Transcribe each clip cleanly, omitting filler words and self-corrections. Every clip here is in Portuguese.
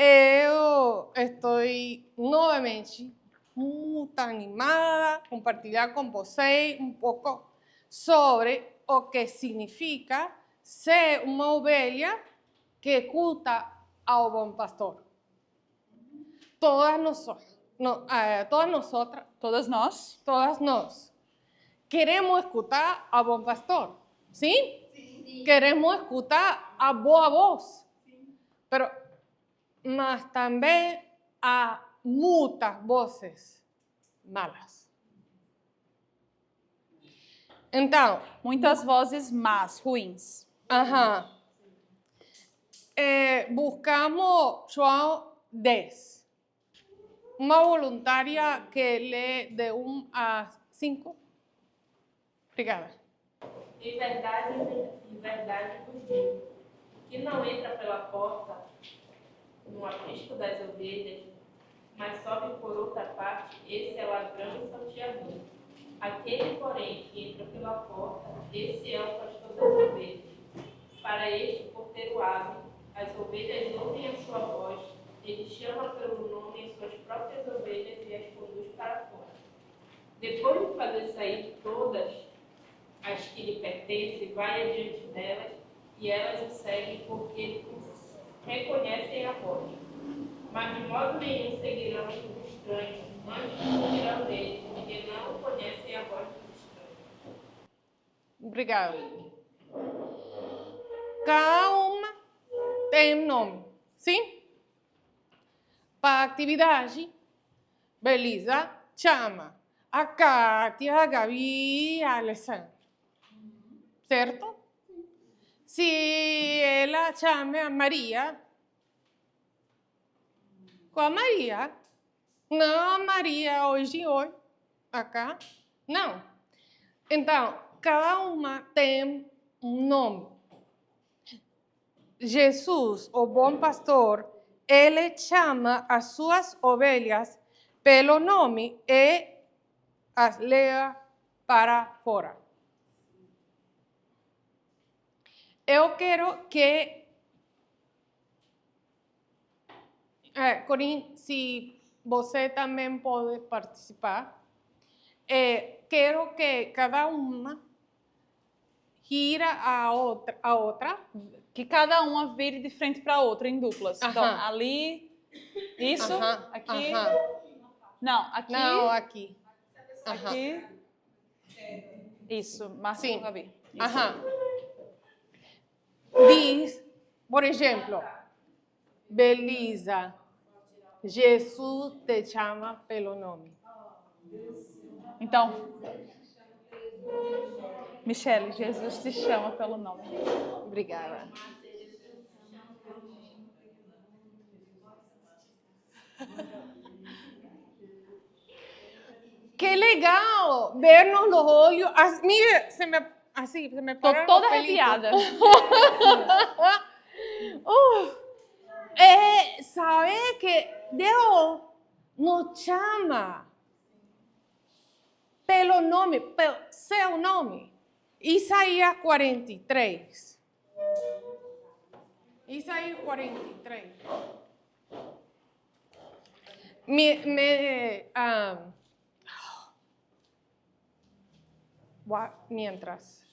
eu estou novamente muito animada a compartilhar com vocês um pouco sobre o que significa ser uma ovelha que escuta ao bom pastor. Todas nós queremos escutar ao bom pastor, sim? Sim. Queremos escutar a boa voz, mas também há muitas vozes malas. Então, muitas vozes más, ruins. Buscamos João 10. Uma voluntária que lê de 1 a 5. Obrigada. Em verdade vos digo, que não entra pela porta no aprisco das ovelhas, mas sobe por outra parte, esse é ladrão e salteador. Aquele, porém, que entra pela porta, esse é o pastor das ovelhas. Para este, o porteiro abre, as ovelhas ouvem a sua voz, ele chama pelo nome as suas próprias ovelhas e as conduz para fora. Depois de fazer sair todas as que lhe pertencem, vai adiante delas, e elas o seguem porque reconhecem a voz. Mas de modo nenhum seguirão o estranho, antes fugirão dele, porque não conhecem a voz do estranho. Obrigada. Cada uma tem um nome, sim? Para a atividade, Belisa chama a Kátia, a Gabi e a Alessandra. Certo? Se ela chama a Maria, com a Maria. Não a Maria hoje, acá. Não. Então, cada uma tem um nome. Jesus, o bom pastor, ele chama as suas ovelhas pelo nome e as leva para fora. Eu quero que, Corinne, se você também pode participar, quero que cada uma gira a outra. Que cada uma vire de frente para a outra em duplas. Então, ali, isso, aqui. Não, aqui. Não, aqui. Aqui. Isso, Márcia e Gabi. Diz, por exemplo, Belisa, Jesus te chama pelo nome. Então, Michele, Jesus te chama pelo nome. Obrigada. Que legal ver nos olhos. Mira, se me Tô toda arrepiada. Sabe que Deus nos chama pelo nome, pelo seu nome. Isaías 43. Isaías 43. Mientras.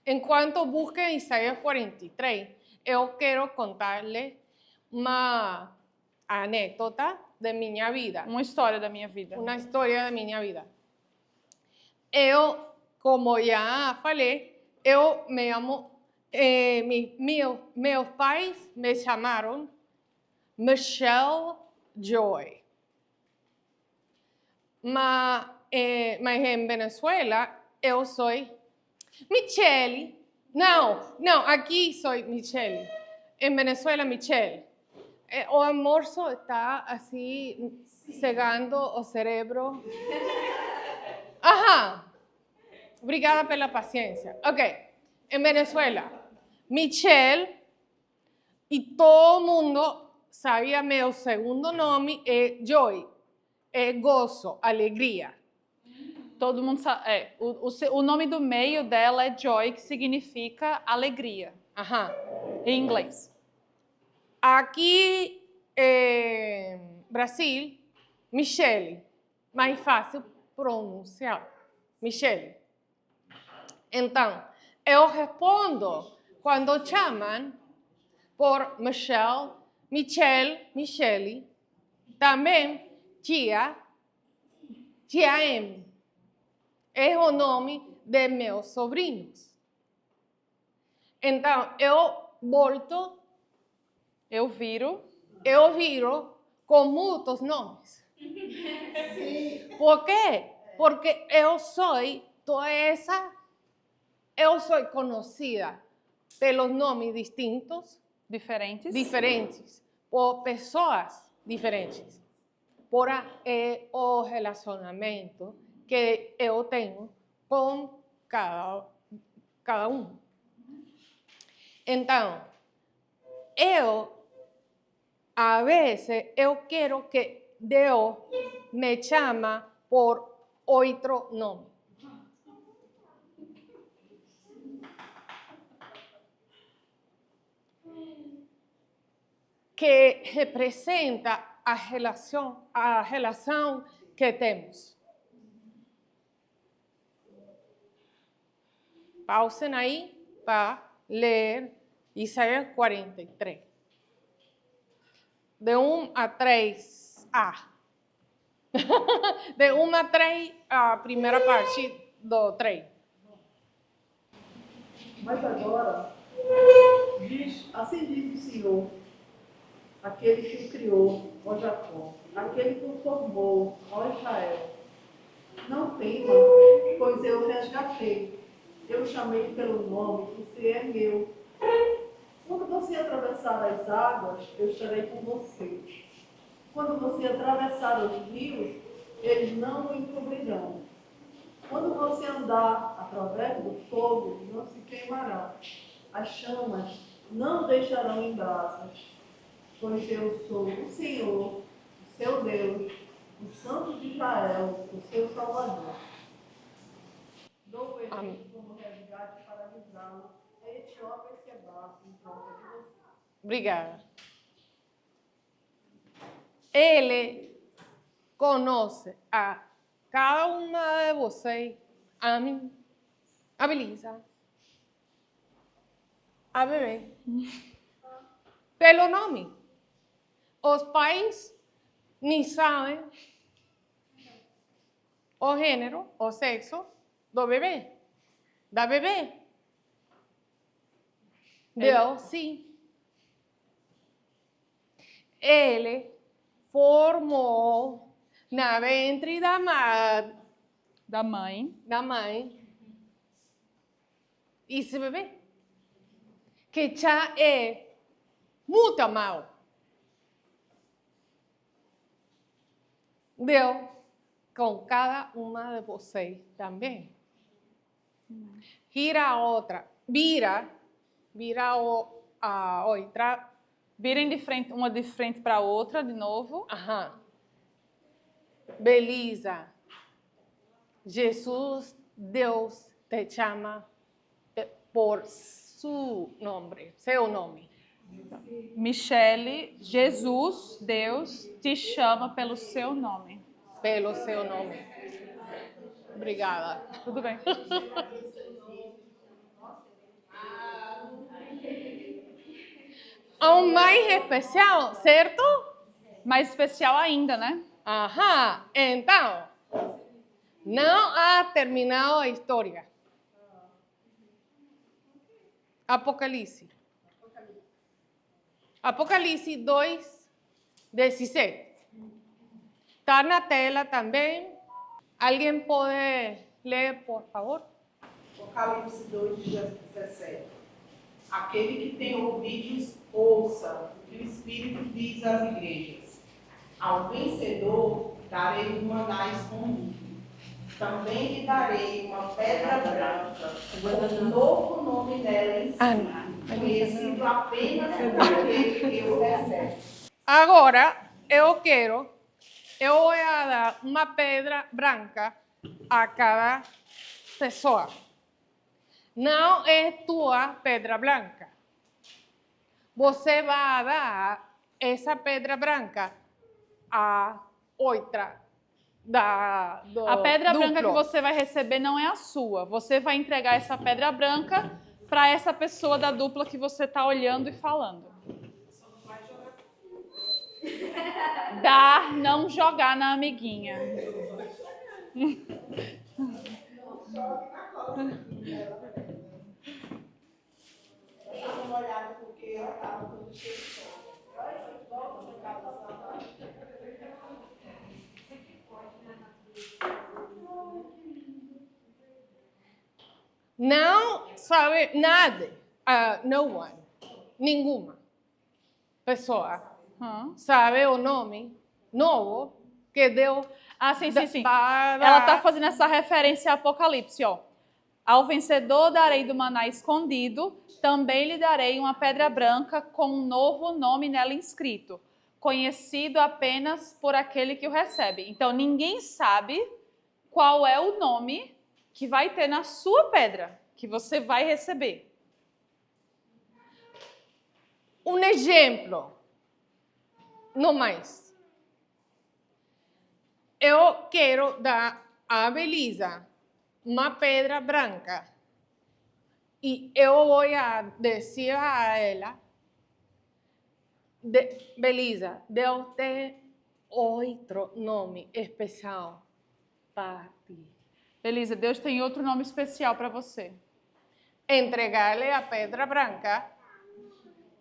Enquanto busquem Isaías 43, eu quero contar-lhe uma anedota de minha vida. Uma história da minha vida. Uma história da minha vida. Eu, como já falei, eu me amo. Meus pais me chamaram Michelle Joy. Mas em Venezuela eu sou Michele. Não, aqui sou Michele. Em Venezuela, Michele. O almoço está assim, cegando o cérebro. Obrigada pela paciência. Ok. Em Venezuela, Michelle, e todo mundo sabia meu segundo nome é Joy. É gozo, alegria. Todo mundo sabe. O nome do meio dela é Joy, que significa alegria. Em inglês. Aqui em Brasil, Michele, mais fácil pronunciar. Michele. Então, eu respondo quando chamam por Michelle, Michelle, Michele, também tia, tia M. É o nome de meus sobrinhos. Então, eu volto, Eu viro. eu viro com muitos nomes. Por quê? Porque eu sou conhecida pelos nomes distintos, Diferentes. por pessoas diferentes, por o relacionamento que eu tenho com cada um. Então, a vezes, eu quero que Deus me chame por outro nome. Que representa a relação que temos. Pausem aí para ler Isaías 43. De 1 a 3a. De 1 a 3, a primeira parte do 3. Mas agora, assim diz o Senhor, aquele que o criou, ó Jacó, aquele que o formou, ó Israel. Não tema, pois eu o resgatei. Eu o chamei pelo nome, você é meu. Quando você atravessar as águas, eu estarei com você. Quando você atravessar os rios, eles não o encobrirão. Quando você andar através do fogo, não se queimará. As chamas não deixarão em brasas. Pois eu sou o Senhor, o seu Deus, o Santo de Israel, o seu Salvador. Dou ele como resgate para avisá-lo. A Etiópia se abate em troca de você. Obrigada. Ele conhece a cada uma de vocês, a mim, a Belisa, a bebê, pelo nome. Os pais nem sabem o gênero, o sexo do bebê, da bebê. Deus, sim. Ele formou na ventre da mãe esse bebê, que já é muito amado. Deus com cada uma de vocês também. Vira a outra, vira a outra. Virem uma de frente para a outra, de novo. Aham. Belisa, Jesus, Deus te chama por seu nome. Michele, Jesus, Deus, te chama pelo seu nome. Pelo seu nome. Obrigada. Tudo bem. Um mais especial, certo? Mais especial ainda, né? Aham. Então, não ha terminado a história. Apocalipse. Apocalipse 2, 17. Está na tela também. Alguém pode ler, por favor? Apocalipse 2, 17. Aquele que tem ouvidos, ouça o que o Espírito diz às igrejas. Ao vencedor, darei um maná escondido. Também lhe darei uma pedra branca, com um novo nome nela em cima, conhecido apenas por aquele que o recebe. Agora, eu vou dar uma pedra branca a cada pessoa. Não é tua pedra branca. você vai dar essa pedra branca a outra A pedra branca que duplo. você vai receber não é a sua. Você vai entregar essa pedra branca para essa pessoa da dupla que você está olhando e falando. Dar, não jogar na amiguinha. Dá uma olhada porque ela estava tudo cheio de sono. Não sabe nada, no one, nenhuma pessoa sabe o nome novo que Deus sim. para... Ela está fazendo essa referência a Apocalipse, ó. Ao vencedor darei do maná escondido, também lhe darei uma pedra branca com um novo nome nela inscrito, conhecido apenas por aquele que o recebe. Então, ninguém sabe qual é o nome que vai ter na sua pedra, que você vai receber. Um exemplo, não mais. Eu quero dar a Belisa uma pedra branca e eu vou dizer a ela, Belisa, Deus tem outro nome especial para ti. Beleza, Deus tem outro nome especial para você. Entregar-lhe a pedra branca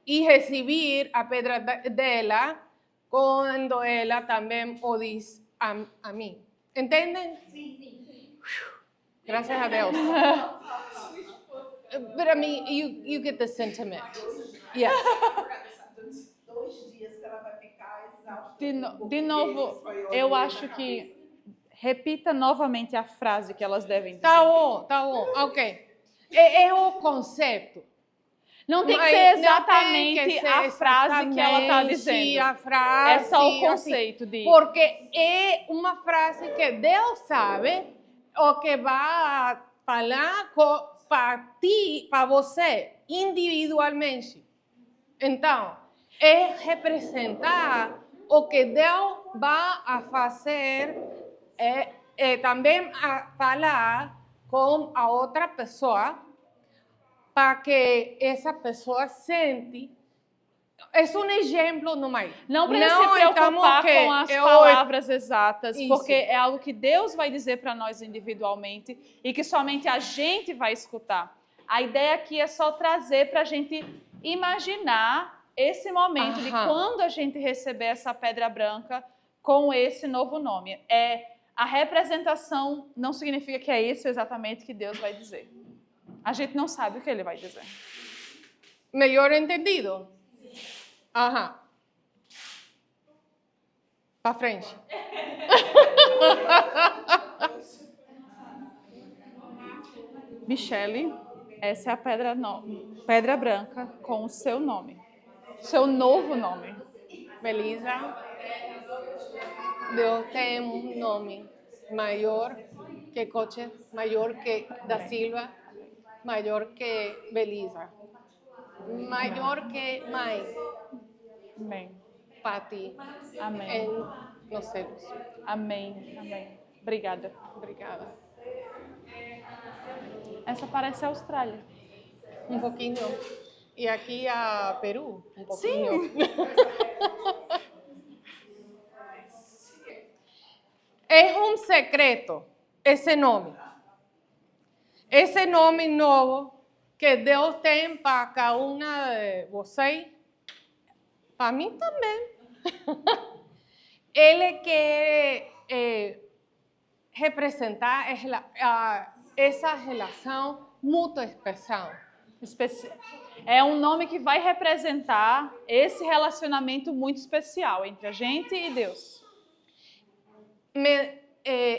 e receber a pedra dela quando ela também o diz a mim. Entendem? Sim. Graças a Deus. But I mean, you get the sentiment. Yes. 2 dias que ela vai ficar exausta. De novo, eu acho que repita novamente a frase que elas devem dizer. Tá bom, ok. É o conceito. Não tem que ser exatamente a frase que ela está dizendo. A frase, é só o conceito de... Porque é uma frase que Deus sabe o que vai falar para ti, para você, individualmente. Então, é representar o que Deus vai a fazer, também a falar com a outra pessoa, para que essa pessoa sente. É um exemplo, não mais. Não precisa se preocupar com as palavras exatas, Isso. porque é algo que Deus vai dizer para nós individualmente e que somente a gente vai escutar. A ideia aqui é só trazer para a gente imaginar esse momento de quando a gente receber essa pedra branca com esse novo nome. A representação não significa que é isso exatamente que Deus vai dizer. A gente não sabe o que ele vai dizer. Melhor entendido? Aham. Para frente. Michele, essa é a pedra branca com o seu nome. Seu novo nome. Belisa, Deus tem um nome maior que Coche, maior que Da Silva, maior que Belisa, maior que mãe. Amém. Pati. Amém. Nos céus. Amém. Amém. Obrigada. Obrigada. Essa parece a Austrália. Um pouquinho. E aqui a Peru, um pouquinho. Sim. É um secreto esse nome. Esse nome novo que Deus tem para cada uma de vocês, para mim também. Ele quer representar essa relação muito especial. É um nome que vai representar esse relacionamento muito especial entre a gente e Deus.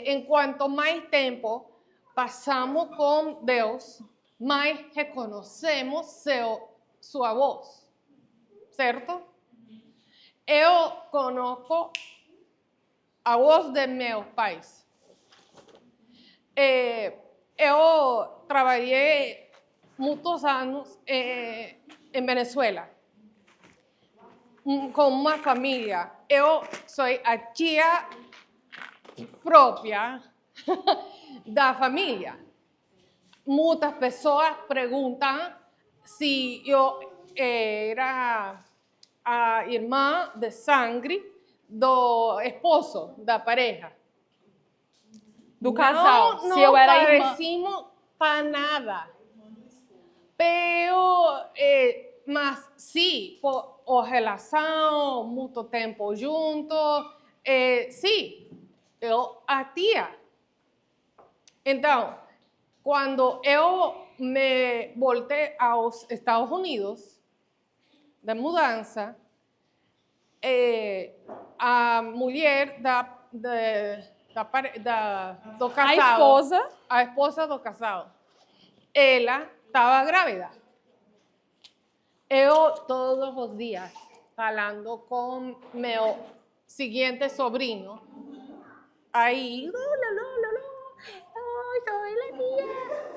Enquanto mais tempo passamos com Deus, mais reconhecemos sua voz, certo? Eu conheço a voz de meus pais. Eu trabalhei muitos anos em Venezuela. com uma família. Eu sou a tia própria da família. Muitas pessoas perguntam se eu era a irmã de sangue do esposo da pareja. Do casal. Não, se eu era irmã. parecimos para nada. Mas sim, por relação, muito tempo juntos, sim, eu a tia. Então, quando eu me voltei aos Estados Unidos, de mudança, a mulher do casal, a esposa do casal, ela estava grávida. Eu, todos os dias, falando com meu seguinte sobrinho, aí, ay, soy la tía,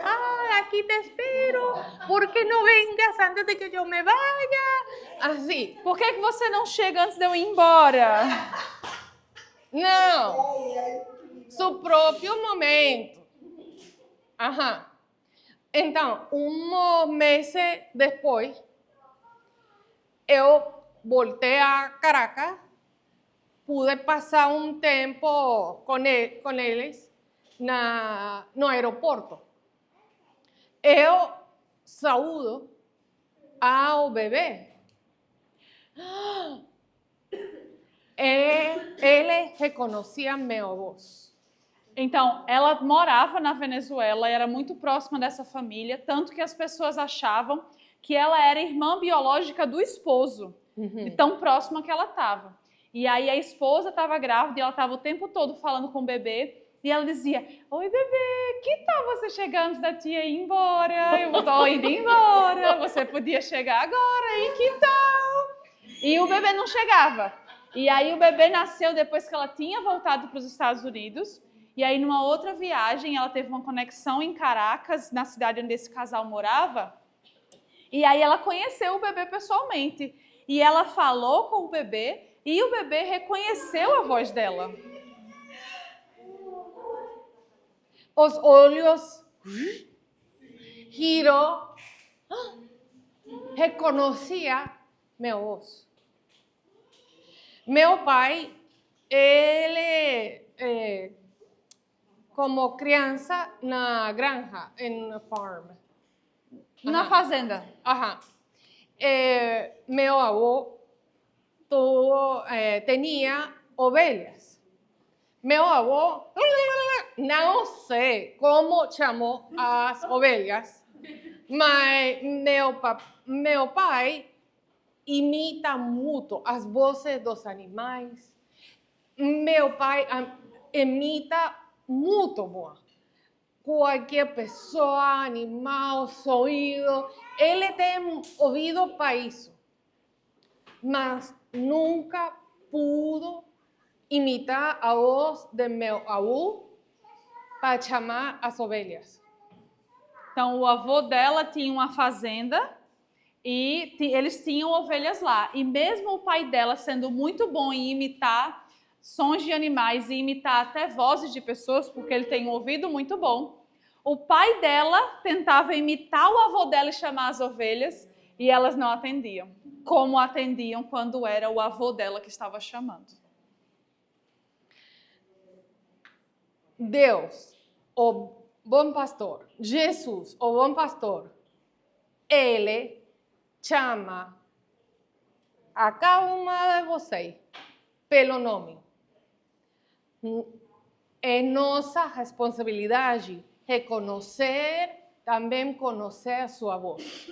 ay, aquí te espero, ¿por qué no vengas antes de que yo me vaya? Assim. Por que você não chega antes de eu ir embora? Não, seu próprio momento. Aham. Então, meses depois, eu voltei a Caracas, pude passar tempo com eles no aeroporto. Eu saúdo ao bebê. Ele reconhecia minha voz. Então, ela morava na Venezuela e era muito próxima dessa família, tanto que as pessoas achavam que ela era irmã biológica do esposo, de tão próxima que ela estava. E aí a esposa estava grávida e ela estava o tempo todo falando com o bebê e ela dizia, oi bebê, que tal você chegar antes da tia ir embora? Eu estou indo embora, você podia chegar agora, e que tal? E o bebê não chegava. E aí o bebê nasceu depois que ela tinha voltado para os Estados Unidos. E aí, numa outra viagem, ela teve uma conexão em Caracas, na cidade onde esse casal morava. E aí ela conheceu o bebê pessoalmente. E ela falou com o bebê e o bebê reconheceu a voz dela. Os olhos girou, reconhecia minha voz. Meu pai, ele, como criança, na granja, na farm. Na fazenda. Ajá. Meu avô tinha ovelhas. Meu avô, não sei como chamou as ovelhas, mas meu pai imita muito as vozes dos animais. Meu pai imita muito bom. Qualquer pessoa, animal, ouvido, ele tem ouvido para isso. Mas nunca pudo imitar a voz de meu avô para chamar as ovelhas. Então, o avô dela tinha uma fazenda e eles tinham ovelhas lá. E mesmo o pai dela sendo muito bom em imitar sons de animais e imitar até vozes de pessoas, porque ele tem um ouvido muito bom, o pai dela tentava imitar o avô dela e chamar as ovelhas e elas não atendiam, como atendiam quando era o avô dela que estava chamando. Deus, o bom pastor, Jesus, o bom pastor, ele chama a cada uma de vocês pelo nome. É nossa responsabilidade reconhecer, também conhecer a sua voz.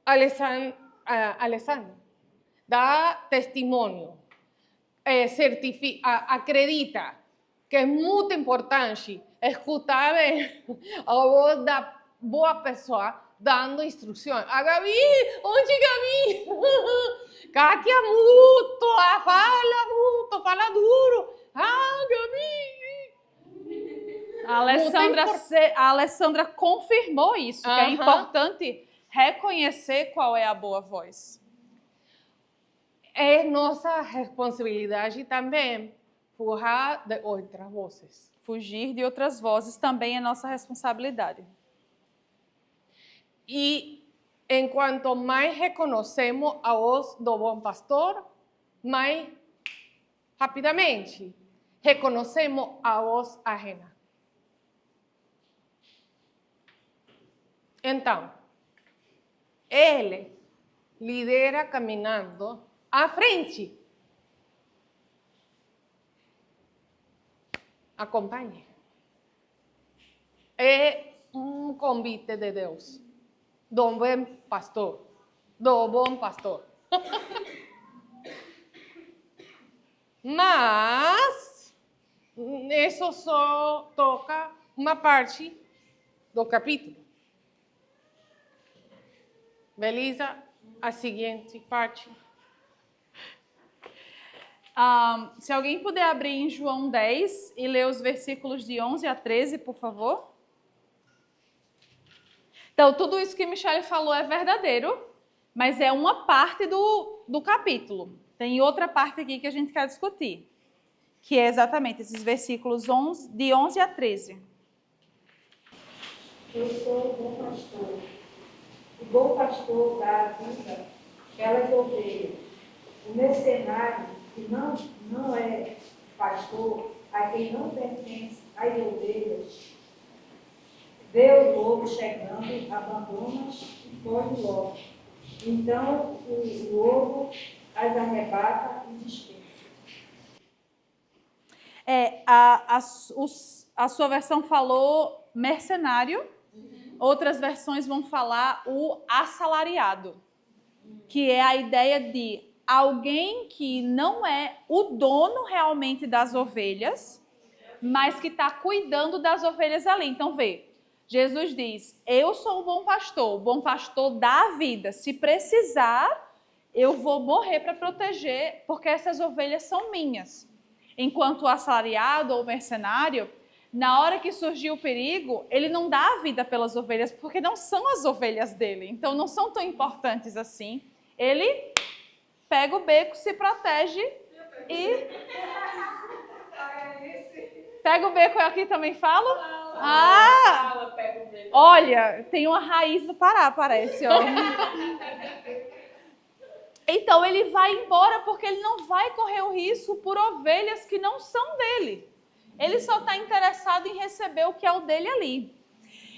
Alessandro dá testemunho, acredita que é muito importante escutar a voz da boa pessoa dando instruções. A Gabi, onde Gabi? Kátia fala duro. Ah, Gabi. A Alessandra confirmou isso, que é importante reconhecer qual é a boa voz. É nossa responsabilidade também fugir de outras vozes. Fugir de outras vozes também é nossa responsabilidade. E enquanto mais reconhecemos a voz do bom pastor, mais rapidamente reconhecemos a voz ajena. Então, ele lidera caminhando à frente. Acompanhe. É um convite de Deus, do bom pastor, do bom pastor. Mas isso só toca uma parte do capítulo. Beleza? A seguinte parte. Se alguém puder abrir em João 10 e ler os versículos de 11 a 13, por favor. Então, tudo isso que Michele falou é verdadeiro, mas é uma parte do capítulo. Tem outra parte aqui que a gente quer discutir, que é exatamente esses versículos de 11 a 13. Eu sou o bom pastor. O bom pastor dá a vida pelas ovelhas. O mercenário, que não é pastor, a quem não pertence às ovelhas, vê o lobo chegando, abandona e foge logo. Então o lobo as arrebata e dispersa. A sua versão falou mercenário, outras versões vão falar o assalariado, que é a ideia de alguém que não é o dono realmente das ovelhas, mas que está cuidando das ovelhas ali. Então, vê, Jesus diz, eu sou o bom pastor dá a vida. Se precisar, eu vou morrer para proteger, porque essas ovelhas são minhas. Enquanto o assalariado ou mercenário, na hora que surgiu o perigo, ele não dá a vida pelas ovelhas, porque não são as ovelhas dele, então não são tão importantes assim. Ele pega o beco, se protege e... Pega o beco, eu aqui também falo? Olha, tem uma raiz do Pará, parece, ó. Então ele vai embora porque ele não vai correr o risco por ovelhas que não são dele. Ele só está interessado em receber o que é o dele ali.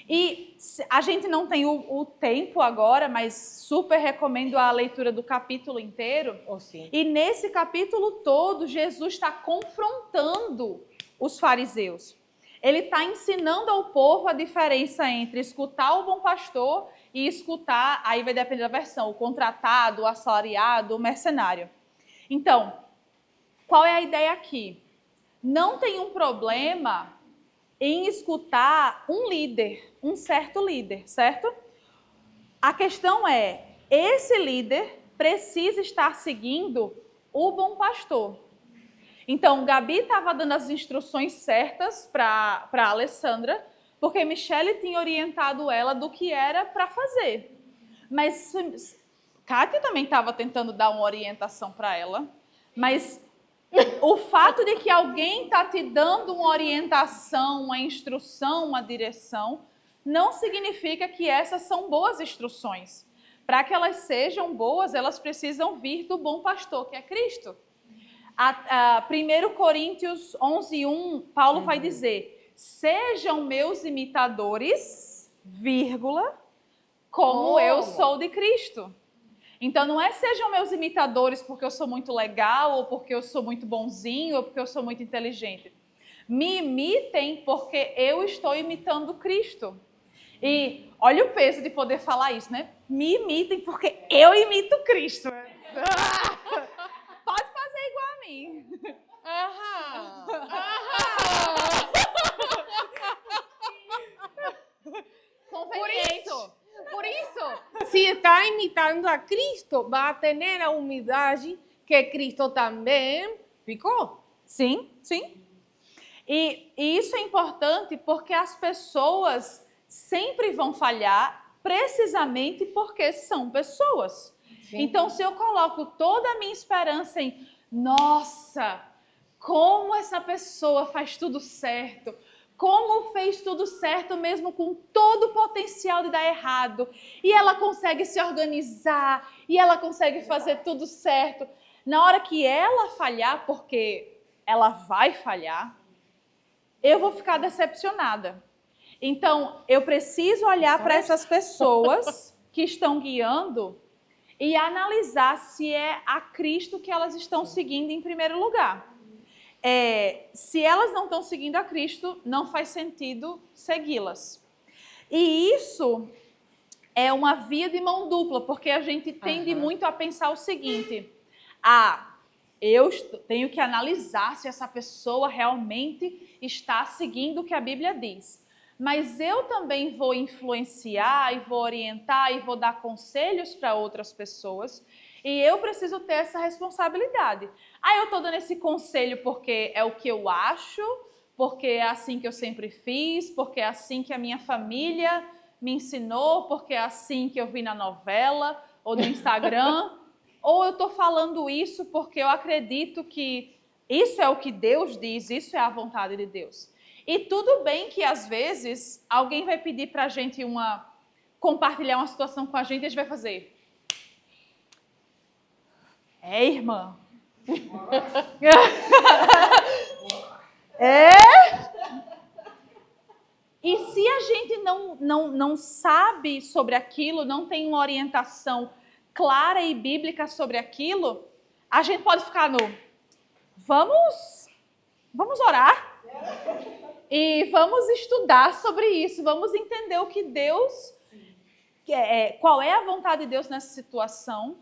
E a gente não tem o tempo agora, mas super recomendo a leitura do capítulo inteiro. Oh, sim. E nesse capítulo todo, Jesus está confrontando os fariseus. Ele está ensinando ao povo a diferença entre escutar o bom pastor e escutar, aí vai depender da versão, o contratado, o assalariado, o mercenário. Então, qual é a ideia aqui? Não tem um problema em escutar um líder, um certo líder, certo? A questão é, esse líder precisa estar seguindo o bom pastor. Então, Gabi estava dando as instruções certas para a Alessandra, porque Michele tinha orientado ela do que era para fazer. Mas Kátia também estava tentando dar uma orientação para ela, mas o fato de que alguém está te dando uma orientação, uma instrução, uma direção, não significa que essas são boas instruções. Para que elas sejam boas, elas precisam vir do bom pastor, que é Cristo. 1 Coríntios 11:1, Paulo vai dizer, sejam meus imitadores, vírgula, como eu sou de Cristo. Então, não é sejam meus imitadores porque eu sou muito legal, ou porque eu sou muito bonzinho, ou porque eu sou muito inteligente. Me imitem porque eu estou imitando Cristo. E olha o peso de poder falar isso, né? Me imitem porque eu imito Cristo. Pode fazer igual a mim. Por isso, se está imitando a Cristo, vai ter a humildade que Cristo também ficou. Sim, sim. E isso é importante porque as pessoas sempre vão falhar precisamente porque são pessoas. Sim. Então, se eu coloco toda a minha esperança em, nossa, como essa pessoa faz tudo certo, como fez tudo certo mesmo com todo o potencial de dar errado, e ela consegue se organizar, e ela consegue fazer tudo certo. Na hora que ela falhar, porque ela vai falhar, eu vou ficar decepcionada. Então, eu preciso olhar para essas pessoas que estão guiando e analisar se é a Cristo que elas estão seguindo em primeiro lugar. Se elas não estão seguindo a Cristo, não faz sentido segui-las. E isso é uma via de mão dupla, porque a gente tende muito a pensar o seguinte: eu tenho que analisar se essa pessoa realmente está seguindo o que a Bíblia diz. Mas eu também vou influenciar e vou orientar e vou dar conselhos para outras pessoas. E eu preciso ter essa responsabilidade. Eu estou dando esse conselho porque é o que eu acho, porque é assim que eu sempre fiz, porque é assim que a minha família me ensinou, porque é assim que eu vi na novela ou no Instagram. Ou eu estou falando isso porque eu acredito que isso é o que Deus diz, isso é a vontade de Deus. E tudo bem que às vezes alguém vai pedir para a gente compartilhar uma situação com a gente e a gente vai fazer. Irmã. E se a gente não sabe sobre aquilo, não tem uma orientação clara e bíblica sobre aquilo, a gente pode ficar vamos orar e vamos estudar sobre isso, vamos entender o que Deus qual é a vontade de Deus nessa situação,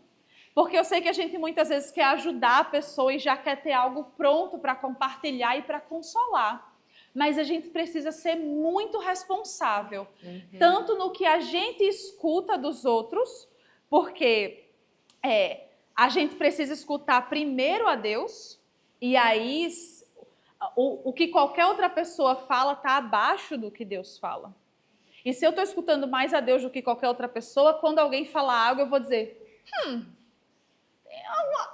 porque eu sei que a gente muitas vezes quer ajudar a pessoa e já quer ter algo pronto para compartilhar e para consolar. Mas a gente precisa ser muito responsável, tanto no que a gente escuta dos outros, porque a gente precisa escutar primeiro a Deus, e aí o que qualquer outra pessoa fala está abaixo do que Deus fala. E se eu estou escutando mais a Deus do que qualquer outra pessoa, quando alguém falar algo, eu vou dizer,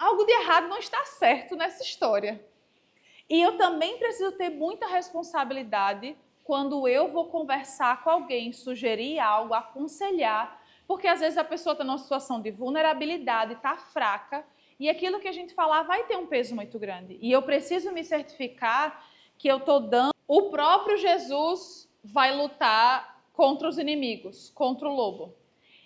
algo de errado não está certo nessa história. E eu também preciso ter muita responsabilidade quando eu vou conversar com alguém, sugerir algo, aconselhar, porque às vezes a pessoa está numa situação de vulnerabilidade, está fraca, e aquilo que a gente falar vai ter um peso muito grande. E eu preciso me certificar que eu estou dando... O próprio Jesus vai lutar contra os inimigos, contra o lobo.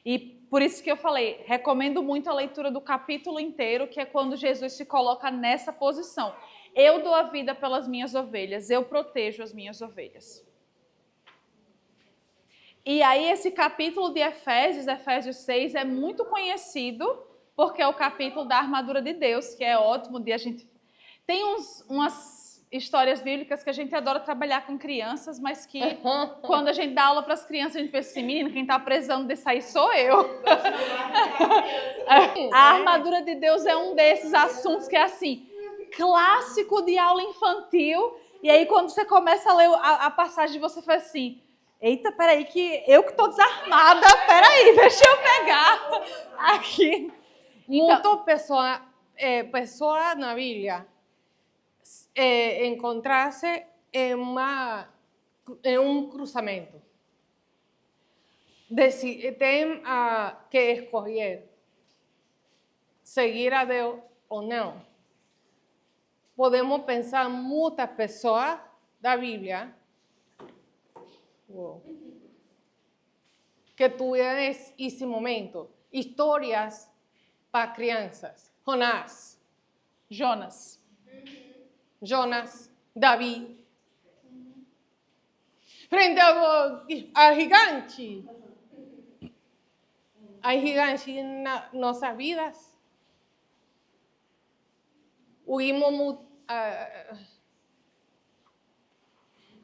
E por isso que eu falei, recomendo muito a leitura do capítulo inteiro, que é quando Jesus se coloca nessa posição. Eu dou a vida pelas minhas ovelhas, eu protejo as minhas ovelhas. E aí esse capítulo de Efésios 6, é muito conhecido, porque é o capítulo da armadura de Deus, que é ótimo de a gente... Tem umas histórias bíblicas que a gente adora trabalhar com crianças, mas que quando a gente dá aula para as crianças, a gente pensa assim, menino, quem está precisando desse aí sou eu. A armadura de Deus é um desses assuntos que é assim, clássico de aula infantil, e aí quando você começa a ler a passagem, você faz assim, eita, peraí, que eu que estou desarmada, peraí, deixa eu pegar aqui. Muitas pessoas na Bíblia encontrar-se em um cruzamento. Tem que escolher seguir a Deus ou não. Podemos pensar muitas pessoas da Bíblia que tiveram esse momento. Histórias para crianças. Jonas, Davi. Frente a gigante. Há gigantes nas nossas vidas.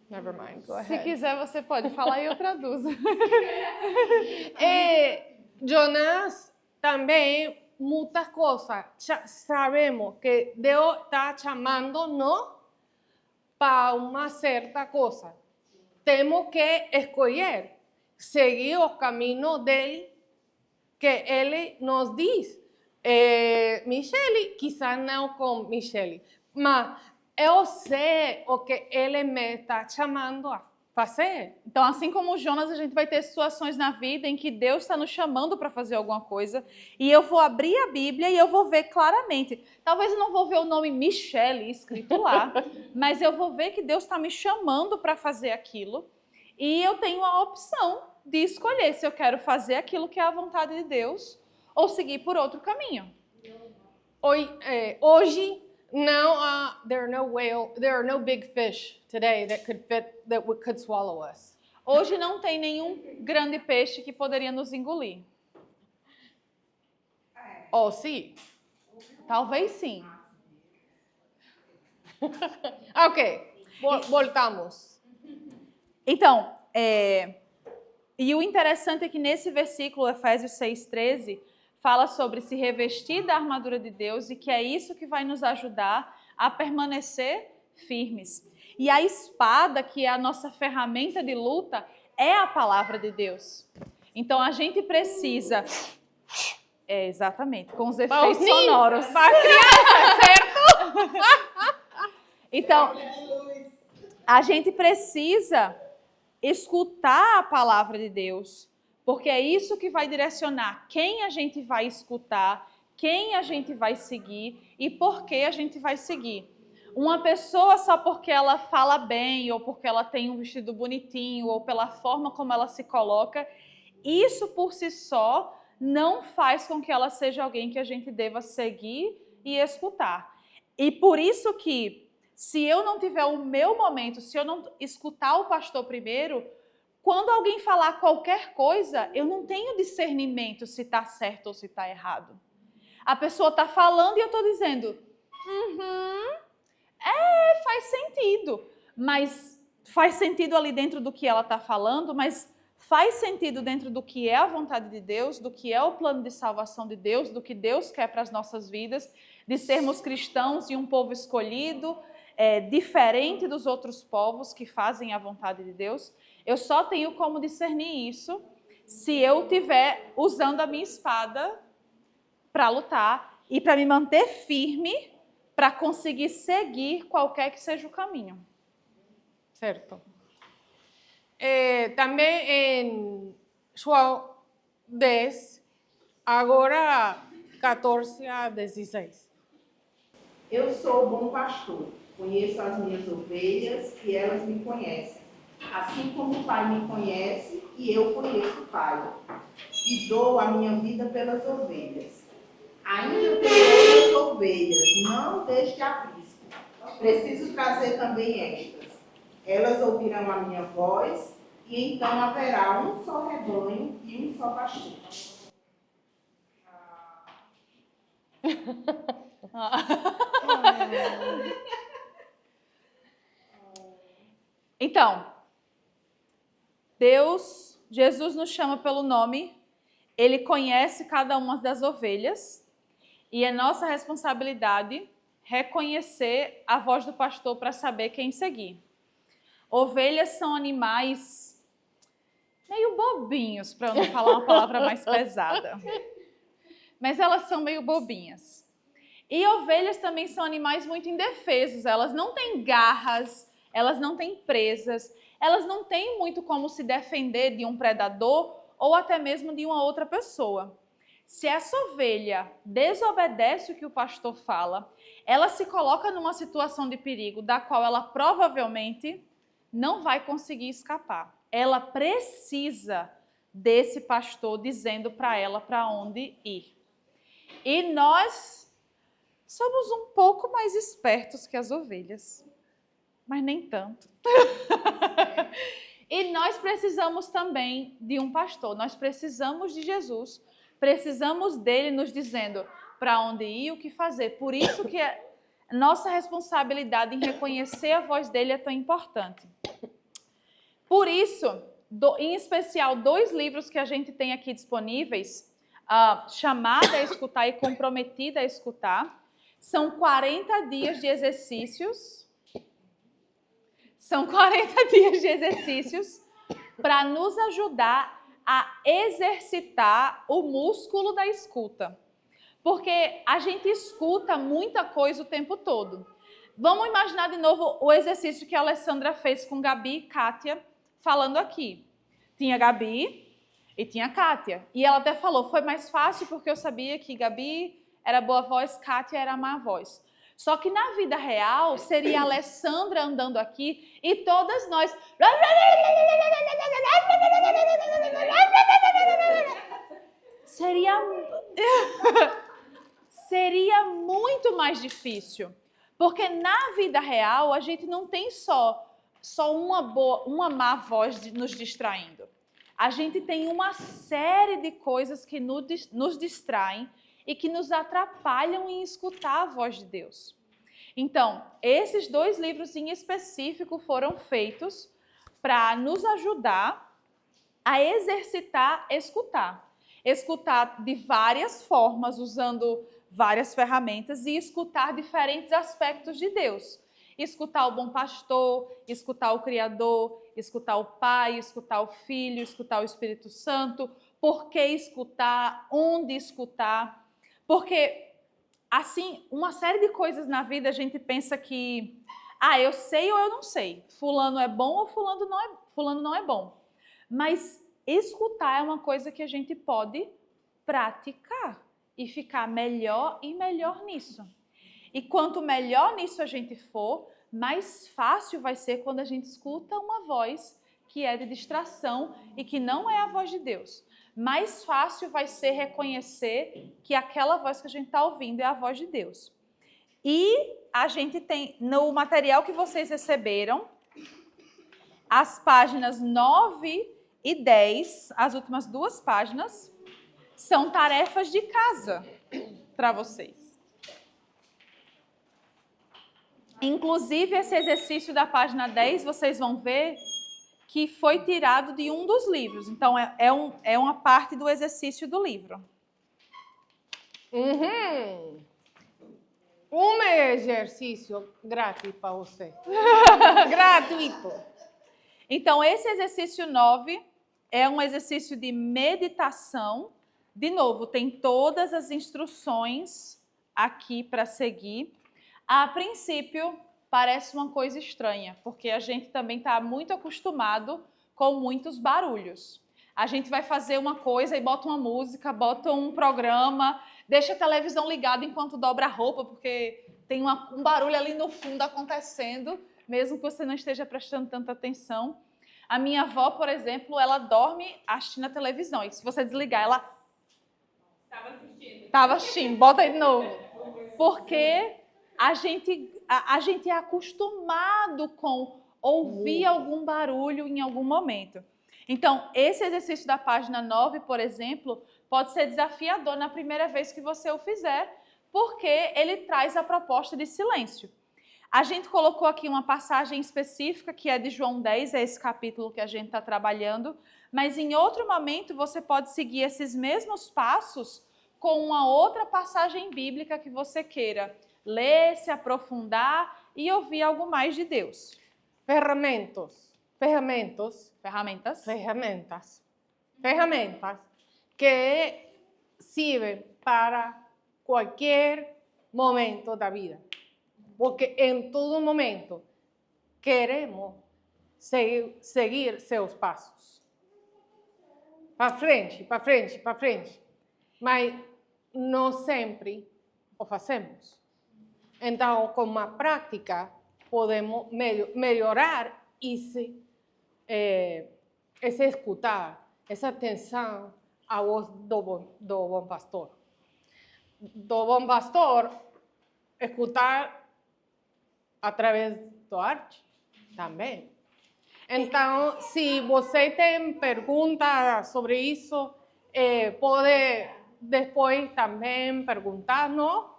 Never mind, go ahead. Se quiser, você pode falar e eu traduzo. Jonas também, muitas coisas. Sabemos que Deus está chamando-nos para uma certa coisa. Temos que escolher seguir os caminhos dele, que ele nos diz. Michele, quizás não com Michele, mas eu sei o que ele me está chamando a fazer. Então, assim como o Jonas, a gente vai ter situações na vida em que Deus está nos chamando para fazer alguma coisa e eu vou abrir a Bíblia e eu vou ver claramente. Talvez eu não vou ver o nome Michele escrito lá, mas eu vou ver que Deus está me chamando para fazer aquilo e eu tenho a opção de escolher se eu quero fazer aquilo que é a vontade de Deus ou seguir por outro caminho. Hoje não there are no big fish today that could swallow us. Hoje não tem nenhum grande peixe que poderia nos engolir. Oh, sim. Talvez sim. Ok, voltamos. Então, e o interessante é que nesse versículo, Efésios 6,13, fala sobre se revestir da armadura de Deus e que é isso que vai nos ajudar a permanecer firmes. E a espada, que é a nossa ferramenta de luta, é a palavra de Deus. Então a gente precisa... exatamente, com os efeitos sonoros. Para criança, certo? Então, a gente precisa escutar a palavra de Deus, porque é isso que vai direcionar quem a gente vai escutar, quem a gente vai seguir e por que a gente vai seguir. Uma pessoa só porque ela fala bem, ou porque ela tem um vestido bonitinho, ou pela forma como ela se coloca, isso por si só não faz com que ela seja alguém que a gente deva seguir e escutar. E por isso que, se eu não tiver o meu momento, se eu não escutar o pastor primeiro, quando alguém falar qualquer coisa, eu não tenho discernimento se está certo ou se está errado. A pessoa está falando e eu estou dizendo, faz sentido. Mas faz sentido ali dentro do que ela está falando, mas faz sentido dentro do que é a vontade de Deus, do que é o plano de salvação de Deus, do que Deus quer para as nossas vidas, de sermos cristãos e um povo escolhido, diferente dos outros povos que fazem a vontade de Deus. Eu só tenho como discernir isso se eu estiver usando a minha espada para lutar e para me manter firme para conseguir seguir qualquer que seja o caminho. Certo. Também em João 10, agora 14 a 16. Eu sou o bom pastor, conheço as minhas ovelhas e elas me conhecem. Assim como o Pai me conhece e eu conheço o Pai, e dou a minha vida pelas ovelhas. Ainda tenho outras ovelhas, não deste aprisco. Preciso trazer também estas. Elas ouvirão a minha voz, e então haverá um só rebanho e um só pastor. Então, Jesus nos chama pelo nome, Ele conhece cada uma das ovelhas e é nossa responsabilidade reconhecer a voz do pastor para saber quem seguir. Ovelhas são animais meio bobinhos, para eu não falar uma palavra mais pesada. Mas elas são meio bobinhas. E ovelhas também são animais muito indefesos, elas não têm garras, elas não têm presas, elas não têm muito como se defender de um predador ou até mesmo de uma outra pessoa. Se essa ovelha desobedece o que o pastor fala, ela se coloca numa situação de perigo da qual ela provavelmente não vai conseguir escapar. Ela precisa desse pastor dizendo para ela para onde ir. E nós somos um pouco mais espertos que as ovelhas, mas nem tanto. E nós precisamos também de um pastor, nós precisamos de Jesus, precisamos dele nos dizendo para onde ir e o que fazer. Por isso que nossa responsabilidade em reconhecer a voz dele é tão importante. Por isso, em especial, 2 livros que a gente tem aqui disponíveis, Chamada a Escutar e Comprometida a Escutar, são 40 dias de exercícios. São 40 dias de exercícios para nos ajudar a exercitar o músculo da escuta. Porque a gente escuta muita coisa o tempo todo. Vamos imaginar de novo o exercício que a Alessandra fez com Gabi e Kátia falando aqui. Tinha Gabi e tinha Kátia. E ela até falou, foi mais fácil porque eu sabia que Gabi era boa voz, Kátia era má voz. Só que na vida real, seria a Alessandra andando aqui e todas nós... Seria muito mais difícil. Porque na vida real, a gente não tem só uma má voz nos distraindo. A gente tem uma série de coisas que nos distraem e que nos atrapalham em escutar a voz de Deus. Então, esses 2 livros em específico foram feitos para nos ajudar a exercitar escutar. Escutar de várias formas, usando várias ferramentas e escutar diferentes aspectos de Deus. Escutar o bom pastor, escutar o Criador, escutar o Pai, escutar o Filho, escutar o Espírito Santo. Por que escutar? Onde escutar? Porque, assim, uma série de coisas na vida a gente pensa que, eu sei ou eu não sei. Fulano é bom ou fulano não é bom. Mas escutar é uma coisa que a gente pode praticar e ficar melhor e melhor nisso. E quanto melhor nisso a gente for, mais fácil vai ser quando a gente escuta uma voz que é de distração e que não é a voz de Deus. Mais fácil vai ser reconhecer que aquela voz que a gente está ouvindo é a voz de Deus. E a gente tem, no material que vocês receberam, as páginas 9 e 10, as últimas 2 páginas, são tarefas de casa para vocês. Inclusive, esse exercício da página 10, vocês vão ver que foi tirado de um dos livros. Então, é uma parte do exercício do livro. Um exercício grátis para você. Gratuito. Então, esse exercício 9 é um exercício de meditação. De novo, tem todas as instruções aqui para seguir. A princípio, parece uma coisa estranha, porque a gente também está muito acostumado com muitos barulhos. A gente vai fazer uma coisa e bota uma música, bota um programa, deixa a televisão ligada enquanto dobra a roupa, porque tem um barulho ali no fundo acontecendo, mesmo que você não esteja prestando tanta atenção. A minha avó, por exemplo, ela dorme assistindo a televisão, e se você desligar, ela... Estava assistindo, bota aí de novo. Porque a gente é acostumado com ouvir algum barulho em algum momento. Então, esse exercício da página 9, por exemplo, pode ser desafiador na primeira vez que você o fizer, porque ele traz a proposta de silêncio. A gente colocou aqui uma passagem específica, que é de João 10, é esse capítulo que a gente está trabalhando, mas em outro momento você pode seguir esses mesmos passos com uma outra passagem bíblica que você queira ler, se aprofundar e ouvir algo mais de Deus. Ferramentas que sirven para qualquer momento da vida. Porque em todo momento queremos seguir seus passos. Para frente, para frente, para frente. Mas não sempre o fazemos. Então, com uma prática, podemos melhorar esse escutar, essa atenção à voz do bom pastor. Do bom pastor, escutar através do arte também. Então, se você tem perguntas sobre isso, pode depois também perguntar-nos.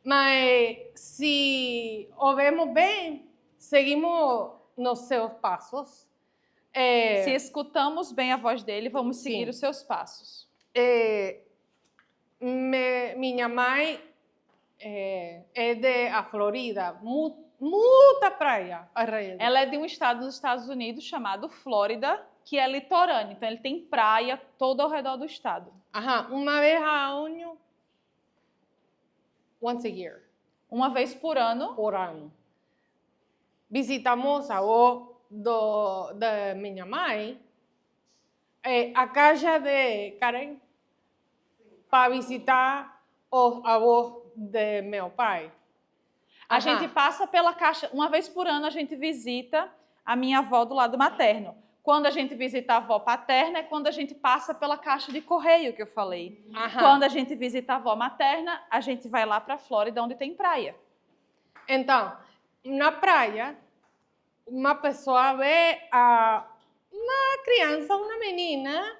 Mas se ouvimos bem, seguimos nos seus passos. Se escutamos bem a voz dele, vamos seguir os seus passos. Minha mãe é da Flórida, muita praia alrededor. Ela é de um estado dos Estados Unidos chamado Flórida, que é litorâneo. Então, ele tem praia todo ao redor do estado. Ajá, uma vez ao año, once a year, Uma vez por ano, por ano. Visitamos a avó de minha mãe, a casa de Karen, para visitar os avós de meu pai. a Aham. gente passa pela caixa, uma vez por ano a gente visita a minha avó do lado materno. Quando a gente visita a avó paterna é quando a gente passa pela caixa de correio que eu falei. Ajá. Quando a gente visita a avó materna, a gente vai lá para a Flórida, onde tem praia. Então, na praia, uma pessoa vê uma criança, uma menina,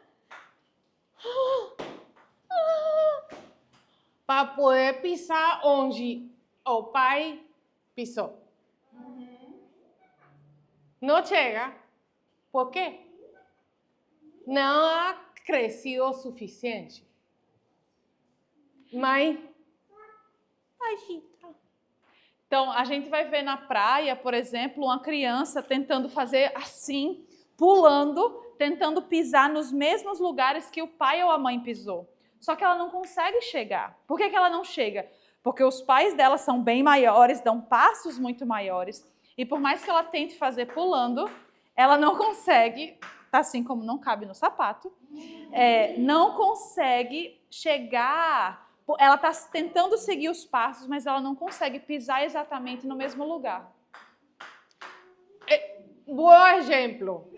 para poder pisar onde o pai pisou. Não chega. Por quê? Não ha crescido o suficiente. Mãe, agita. Então, a gente vai ver na praia, por exemplo, uma criança tentando fazer assim, pulando, tentando pisar nos mesmos lugares que o pai ou a mãe pisou. Só que ela não consegue chegar. Por que ela não chega? Porque os pais dela são bem maiores, dão passos muito maiores. E por mais que ela tente fazer pulando, ela não consegue, assim como não cabe no sapato, não consegue chegar. Ela está tentando seguir os passos, mas ela não consegue pisar exatamente no mesmo lugar. Bom exemplo.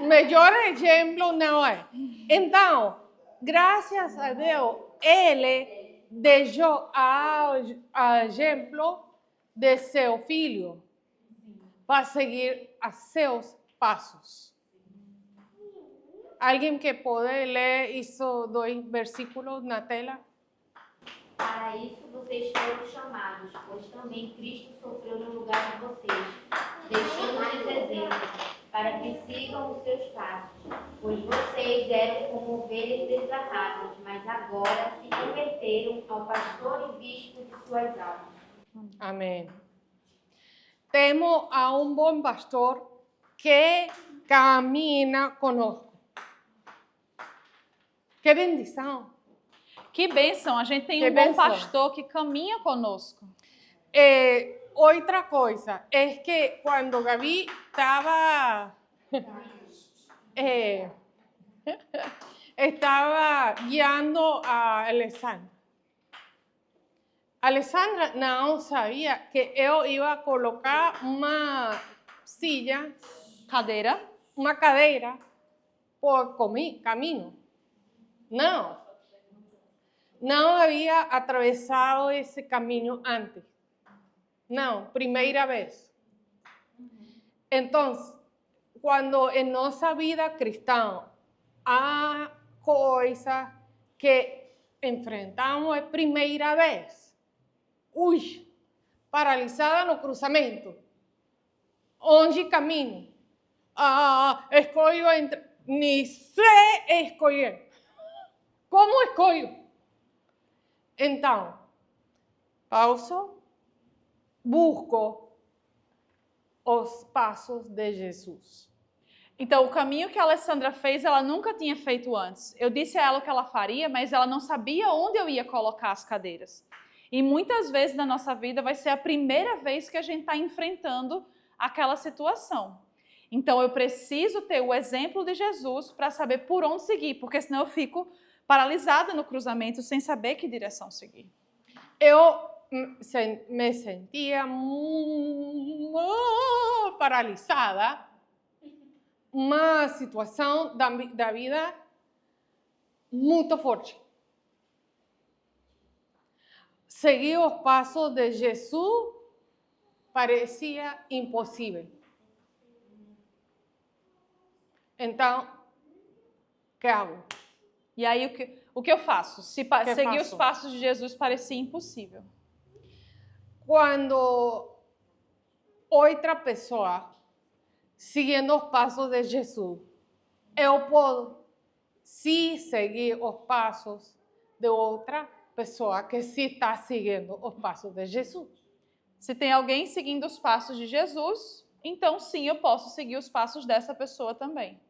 Melhor exemplo não é. Então, graças a Deus, ele deixou a exemplo de seu filho para seguir a seus passos. Alguém que pode ler isso 2 versículos na tela? Para isso vocês foram chamados, pois também Cristo sofreu no lugar de vocês, deixando-lhes exemplo, para que sigam os seus passos. Pois vocês eram como ovelhas desgarradas, mas agora se converteram ao pastor e bispo de suas almas. Amém. Temos a um bom pastor que camina conosco. Que bendição. Que bênção, a gente tem Que um bom bênção. pastor que caminha conosco. Outra coisa é que quando Gabi estava guiando a Alessandra não sabia que eu ia colocar uma silla, Cadeira. uma cadeira por caminho. Não havia atravessado esse caminho antes. Não, primeira vez. Então, quando em nossa vida cristã há coisas que enfrentamos a primeira vez, paralisada no cruzamento, onde caminho? Escolho entre... Nem sei escolher. Como escolho? Então, pauso, busco os passos de Jesus. Então, o caminho que a Alessandra fez, ela nunca tinha feito antes. Eu disse a ela o que ela faria, mas ela não sabia onde eu ia colocar as cadeiras. E muitas vezes na nossa vida vai ser a primeira vez que a gente está enfrentando aquela situação. Então, eu preciso ter o exemplo de Jesus para saber por onde seguir, porque senão eu fico paralisada no cruzamento sem saber que direção seguir. Eu me sentia paralisada, uma situação da vida muito forte. Seguir os passos de Jesus parecia impossível. Então, o que hago? E aí, o que eu faço? Se seguir os faço? passos de Jesus parecia impossível. Quando outra pessoa seguindo os passos de Jesus, eu posso sim seguir os passos de outra pessoa que sim está seguindo os passos de Jesus. Se tem alguém seguindo os passos de Jesus, então sim, eu posso seguir os passos dessa pessoa também.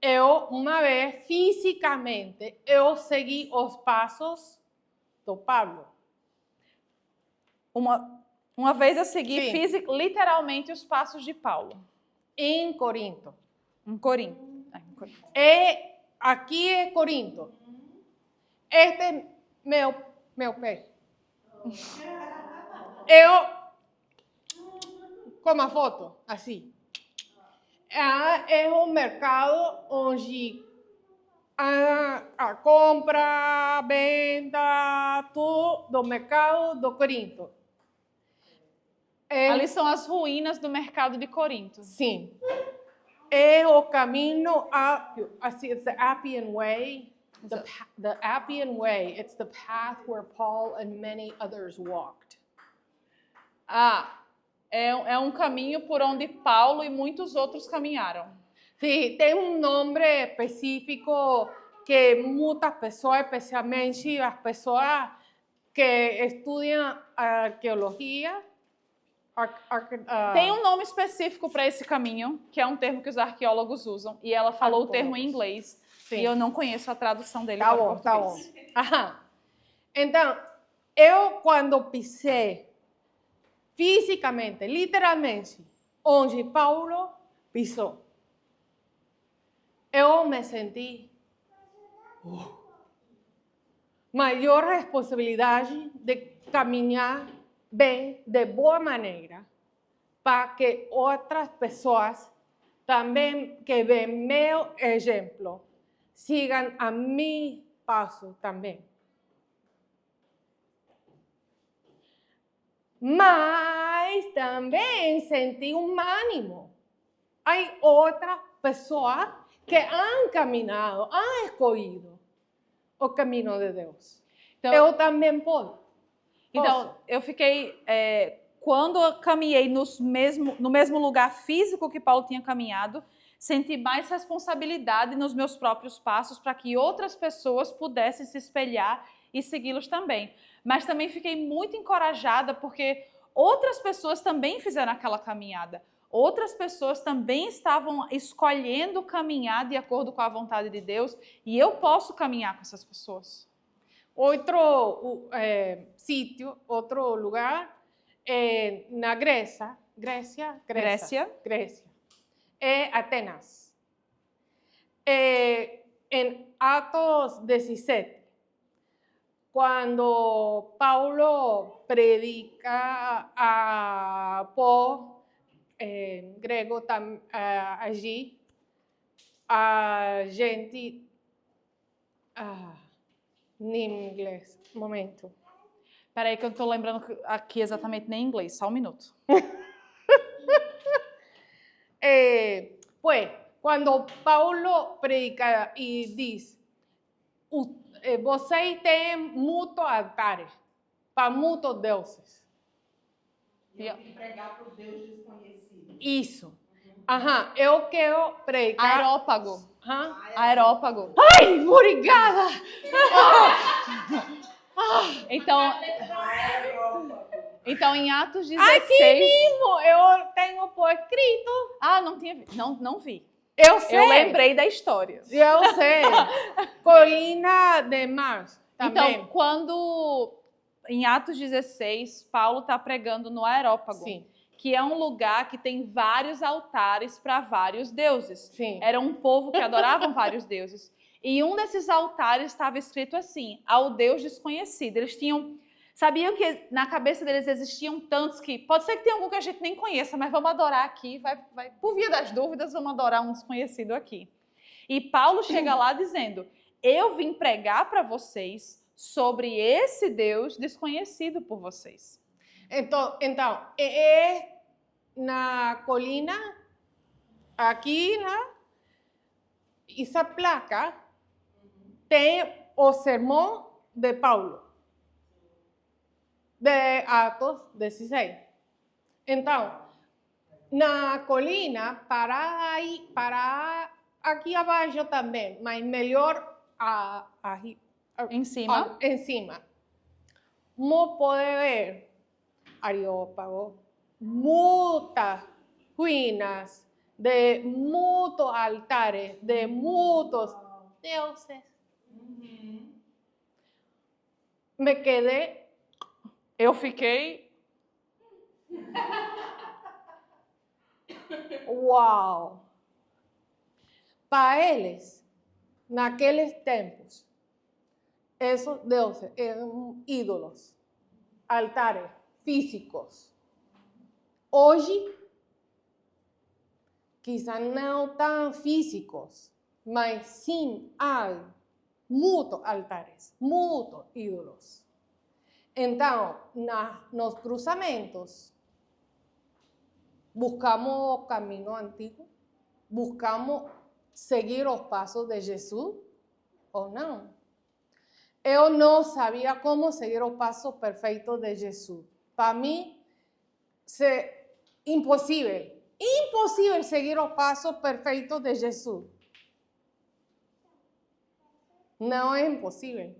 eu, uma vez, fisicamente, eu segui os passos do Pablo. Uma vez eu segui Sim. literalmente os passos de Paulo. Em Corinto. Em Corinto. Aqui é Corinto. Este é meu pé. Eu, com a foto, assim. É um mercado onde a compra, a venda, tudo do mercado do Corinto. Ali são as ruínas do mercado de Corinto. Sim. É o caminho Appian, assim, it's the Appian Way. The Appian Way, it's the path where Paul and many others walked. É um caminho por onde Paulo e muitos outros caminharam. Sim, tem um nome específico que muitas pessoas, especialmente as pessoas que estudam arqueologia. Tem um nome específico para esse caminho, que é um termo que os arqueólogos usam, e ela falou o termo em inglês. Sim. E eu não conheço a tradução dele Tá para bom, tá bom. português. Aham. Então, eu quando pisei fisicamente, literalmente, onde Paulo pisou, eu me senti maior responsabilidade de caminhar bem, de boa maneira, para que outras pessoas também que veem meu exemplo sigam a meu passo também. Mas também senti um ânimo. Há outras pessoas que han caminhado, han escolhido o caminho de Deus. Então, eu também posso. Então, eu fiquei... quando eu caminhei no mesmo lugar físico que Paulo tinha caminhado, senti mais responsabilidade nos meus próprios passos para que outras pessoas pudessem se espelhar e segui-los também. Mas também fiquei muito encorajada porque outras pessoas também fizeram aquela caminhada. Outras pessoas também estavam escolhendo caminhar de acordo com a vontade de Deus e eu posso caminhar com essas pessoas. Outro sítio, outro lugar, na Grécia, é Atenas. Em Atos 17, quando Paulo predica a povo grego allí, a gente... em inglês, um momento. Peraí que eu não estou lembrando aqui exatamente nem em inglês, só um minuto. Pues, quando Paulo predica e diz, vocês têm muitos altares para muitos deuses. E pregar para os deuses desconhecidos. Isso. Aham, eu quero pregar... Aerópago. Hã? Aerópago. Ai, obrigada! Então, em Atos 16... Aqui mesmo, eu tenho por escrito. Não vi. Eu sei. Eu lembrei da história. Eu sei. Colina de Mars também. Então, quando em Atos 16, Paulo está pregando no Aerópago, Sim. que é um lugar que tem vários altares para vários deuses. Sim. Era um povo que adoravam vários deuses. E um desses altares estava escrito assim, ao Deus desconhecido. Eles sabiam que na cabeça deles existiam tantos que, pode ser que tenha algum que a gente nem conheça, mas vamos adorar aqui, vai por via das dúvidas, vamos adorar um desconhecido aqui. E Paulo chega lá dizendo, eu vim pregar para vocês sobre esse Deus desconhecido por vocês. Então na colina, aqui, né? Essa placa tem o sermão de Paulo, de Atos 16. Então, na colina, para aqui abaixo também, mas melhor Em cima. em cima. Como pode ver, Areópago, muitas ruínas de muitos altares, de muitos deuses. Me quedé, Eu fiquei, uau! Para eles, naqueles tempos, esos deuses eram ídolos, altares físicos. Hoje, quizás não tão físicos, mas sim há muitos altares, muitos ídolos. Então, nos cruzamentos, buscamos o caminho antigo, buscamos seguir os passos de Jesus ou não. Eu não sabia como seguir os passos perfeitos de Jesus. Para mim, impossível. Impossível seguir os passos perfeitos de Jesus. Não é impossível.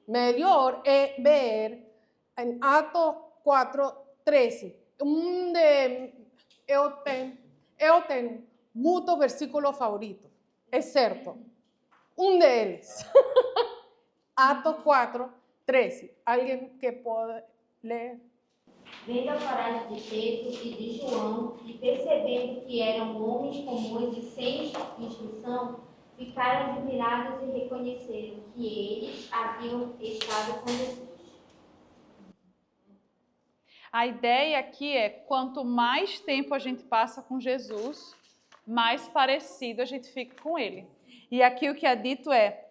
Melhor é ver em Atos 4:13, onde eu tenho muitos versículos favoritos, é certo. Um deles, Atos 4:13. Alguém que pode ler? Vendo a coragem de Pedro e de João, e percebendo que eram homens comuns e sem instrução, ficaram admirados e reconheceram que eles haviam estado com Jesus. a ideia aqui é, quanto mais tempo a gente passa com Jesus, mais parecido a gente fica com ele. E aqui o que é dito é,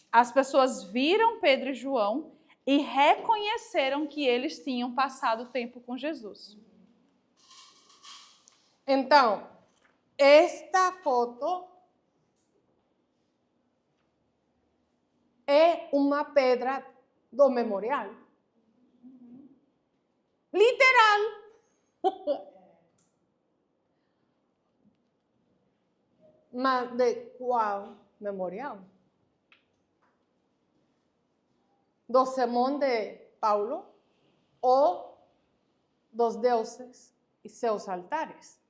as pessoas viram Pedro e João e reconheceram que eles tinham passado tempo com Jesus. Então, esta foto é uma pedra do memorial. Literal. Mas de qual memorial? Do sermão de Paulo ou dos deuses e seus altares?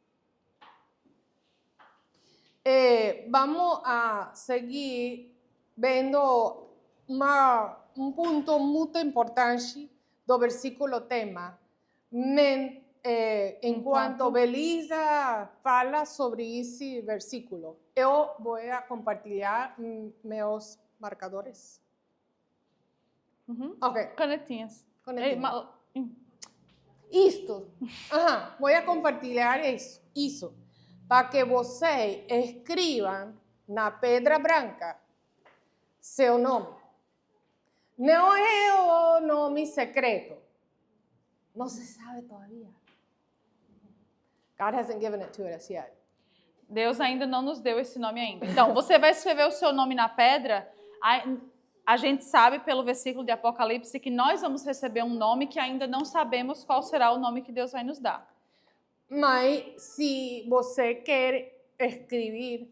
Vamos a seguir vendo ponto muito importante do versículo tema, enquanto Belisa fala sobre esse versículo. Eu vou compartilhar meus marcadores. Ok. Canetinhas. Canetinha. Isto. Vou compartilhar isso. Para que vocês escrevam na pedra branca seu nome. Não é o nome secreto. Não se sabe todavía. God hasn't given it to us yet. Deus ainda não nos deu esse nome ainda. Então, você vai escrever o seu nome na pedra. A gente sabe pelo versículo de Apocalipse que nós vamos receber um nome que ainda não sabemos qual será o nome que Deus vai nos dar. Mas se você quer escrever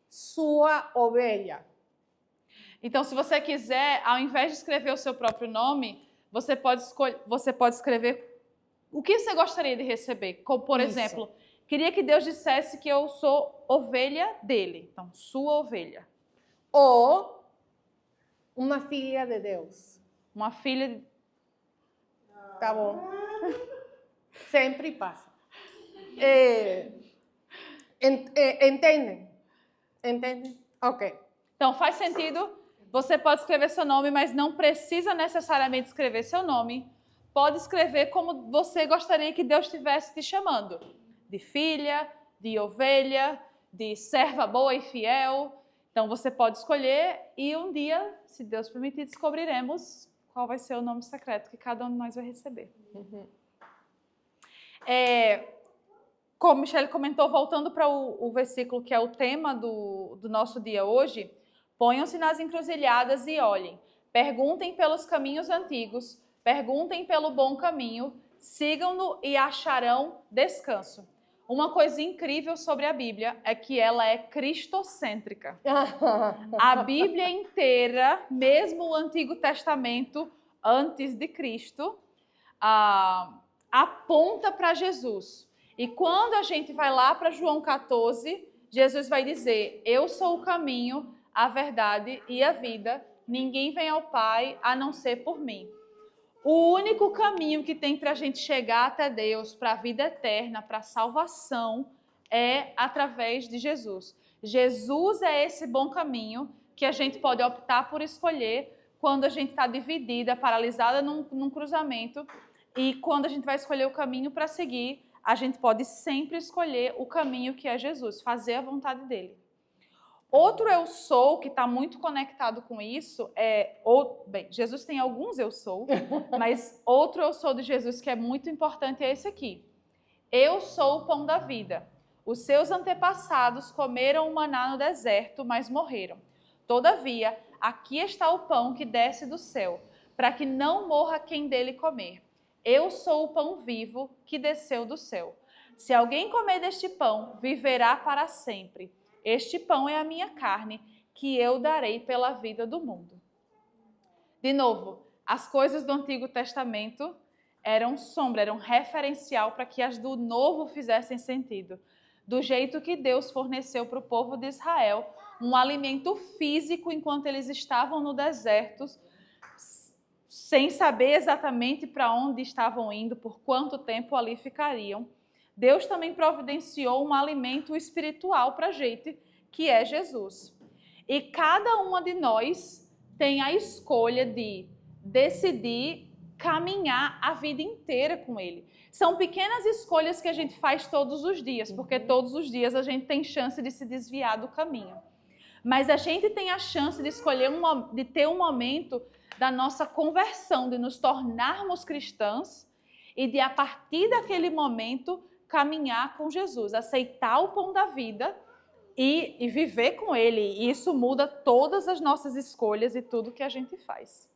sua ovelha. Então, se você quiser, ao invés de escrever o seu próprio nome, você pode escrever o que você gostaria de receber. Como, por exemplo, queria que Deus dissesse que eu sou ovelha dele. Então, sua ovelha. Ou uma filha de Deus. Uma filha de... Tá bom. Sempre passa. Entendem? Entendem? Ok. Então, faz sentido. Você pode escrever seu nome, mas não precisa necessariamente escrever seu nome. Pode escrever como você gostaria que Deus estivesse te chamando. De filha, de ovelha, de serva boa e fiel. Então, você pode escolher e um dia, se Deus permitir, descobriremos qual vai ser o nome secreto que cada um de nós vai receber. Como Michelle comentou, voltando para o versículo que é o tema do nosso dia hoje, ponham-se nas encruzilhadas e olhem. Perguntem pelos caminhos antigos, perguntem pelo bom caminho, sigam-no e acharão descanso. Uma coisa incrível sobre a Bíblia é que ela é cristocêntrica. A Bíblia inteira, mesmo o Antigo Testamento, antes de Cristo, aponta para Jesus. E quando a gente vai lá para João 14, Jesus vai dizer: eu sou o caminho, a verdade e a vida. Ninguém vem ao Pai a não ser por mim. O único caminho que tem para a gente chegar até Deus, para a vida eterna, para a salvação, é através de Jesus. Jesus é esse bom caminho que a gente pode optar por escolher quando a gente está dividida, paralisada num cruzamento. E quando a gente vai escolher o caminho para seguir, a gente pode sempre escolher o caminho que é Jesus, fazer a vontade dele. Outro eu sou que está muito conectado com isso Jesus tem alguns eu sou, mas outro eu sou de Jesus que é muito importante é esse aqui. Eu sou o pão da vida. Os seus antepassados comeram o maná no deserto, mas morreram. Todavia, aqui está o pão que desce do céu, para que não morra quem dele comer. Eu sou o pão vivo que desceu do céu. Se alguém comer deste pão, viverá para sempre. Este pão é a minha carne, que eu darei pela vida do mundo. De novo, as coisas do Antigo Testamento eram sombra, eram referencial para que as do Novo fizessem sentido. Do jeito que Deus forneceu para o povo de Israel um alimento físico enquanto eles estavam no deserto, sem saber exatamente para onde estavam indo, por quanto tempo ali ficariam. Deus também providenciou um alimento espiritual para a gente, que é Jesus. E cada uma de nós tem a escolha de decidir caminhar a vida inteira com Ele. São pequenas escolhas que a gente faz todos os dias, porque todos os dias a gente tem chance de se desviar do caminho. Mas a gente tem a chance de escolher, de ter um momento da nossa conversão, de nos tornarmos cristãs e de, a partir daquele momento, caminhar com Jesus, aceitar o pão da vida e viver com Ele. E isso muda todas as nossas escolhas e tudo que a gente faz.